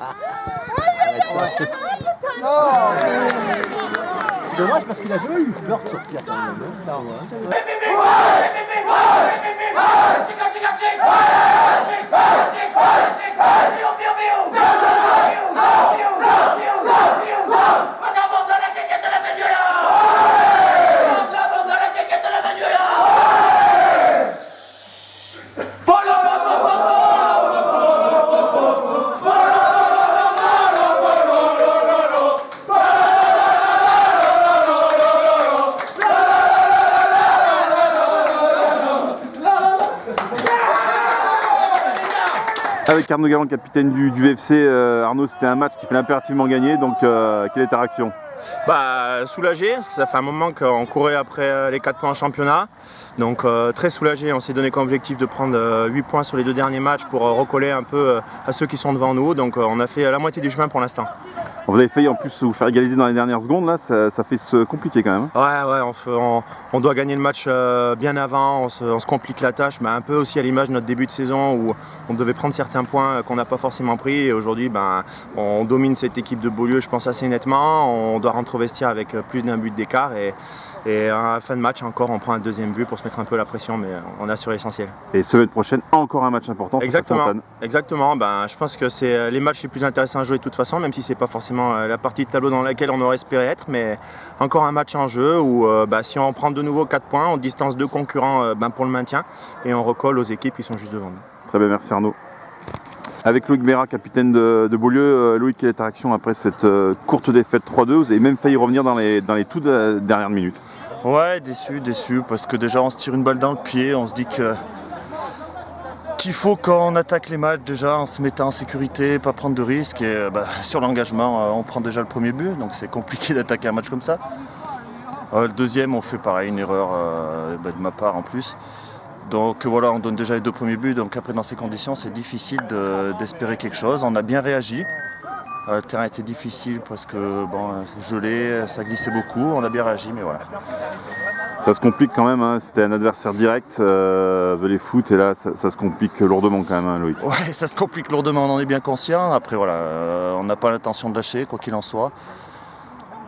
C'est dommage parce qu'il a jamais eu peur de sortir quand même. Avec Arnaud Galland, capitaine du FC, Arnaud, c'était un match qu'il fallait impérativement gagner, donc quelle est ta réaction? Soulagé, parce que ça fait un moment qu'on courait après les 4 points en championnat. Donc très soulagé, on s'est donné comme objectif de prendre 8 points sur les 2 derniers matchs pour recoller un peu à ceux qui sont devant nous. Donc on a fait la moitié du chemin pour l'instant. Vous avez failli en plus vous faire égaliser dans les dernières secondes, là, ça fait se compliquer quand même. Ouais, on doit gagner le match bien avant, on se complique la tâche, mais un peu aussi à l'image de notre début de saison où on devait prendre certains points qu'on n'a pas forcément pris. Et aujourd'hui, on domine cette équipe de Beaulieu, je pense, assez nettement. On doit rentrer au vestiaire avec plus d'un but d'écart et à la fin de match encore, on prend un deuxième but pour se mettre un peu la pression, mais on assure l'essentiel. Et semaine prochaine, encore un match important. Exactement. Je pense que c'est les matchs les plus intéressants à jouer de toute façon, même si c'est pas forcément la partie de tableau dans laquelle on aurait espéré être, mais encore un match en jeu où si on prend de nouveau 4 points, on distance 2 concurrents pour le maintien et on recolle aux équipes qui sont juste devant nous. Très bien, merci Arnaud. Avec Loïc Mera, capitaine de Beaulieu, Loïc, quelle est ta réaction après cette courte défaite 3-2? Vous avez même failli revenir dans les toutes dernières minutes. Ouais, déçu, parce que déjà on se tire une balle dans le pied, on se dit qu'il faut qu'on attaque les matchs déjà en se mettant en sécurité, pas prendre de risques. Et sur l'engagement, on prend déjà le premier but, donc c'est compliqué d'attaquer un match comme ça. Le deuxième, on fait pareil, une erreur de ma part en plus. Donc voilà, on donne déjà les 2 premiers buts, donc après dans ces conditions c'est difficile d'espérer quelque chose. On a bien réagi, le terrain était difficile parce que gelé, ça glissait beaucoup, on a bien réagi, mais voilà. Ça se complique quand même, hein. C'était un adversaire direct de les foot et là ça se complique lourdement quand même, hein, Loïc. Ouais, ça se complique lourdement, on en est bien conscient. Après voilà, on n'a pas l'intention de lâcher, quoi qu'il en soit.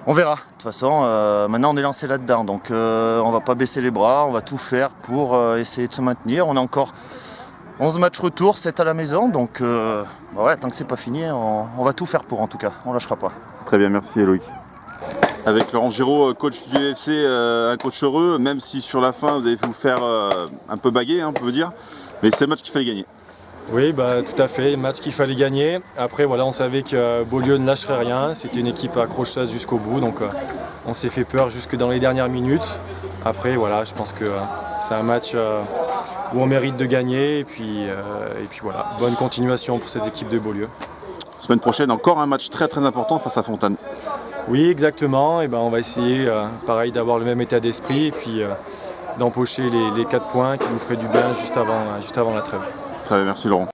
On verra, de toute façon, maintenant on est lancé là-dedans, donc on va pas baisser les bras, on va tout faire pour essayer de se maintenir. On a encore 11 matchs retour, 7 à la maison, donc tant que c'est pas fini, on va tout faire pour en tout cas, on lâchera pas. Très bien, merci Loïc. Avec Laurent Giraud, coach du FC, un coach heureux, même si sur la fin vous avez vous faire un peu baguer, on peut dire, mais c'est le match qu'il fallait gagner. Oui, tout à fait, le match qu'il fallait gagner. Après, voilà, on savait que Beaulieu ne lâcherait rien. C'était une équipe accrocheuse jusqu'au bout, donc on s'est fait peur jusque dans les dernières minutes. Après, voilà, je pense que c'est un match où on mérite de gagner. Et puis voilà, bonne continuation pour cette équipe de Beaulieu. Semaine prochaine, encore un match très très important face à Fontane. Oui, exactement. Et on va essayer, pareil, d'avoir le même état d'esprit et puis d'empocher les 4 points qui nous feraient du bien juste avant la trêve. Très bien, merci Laurent.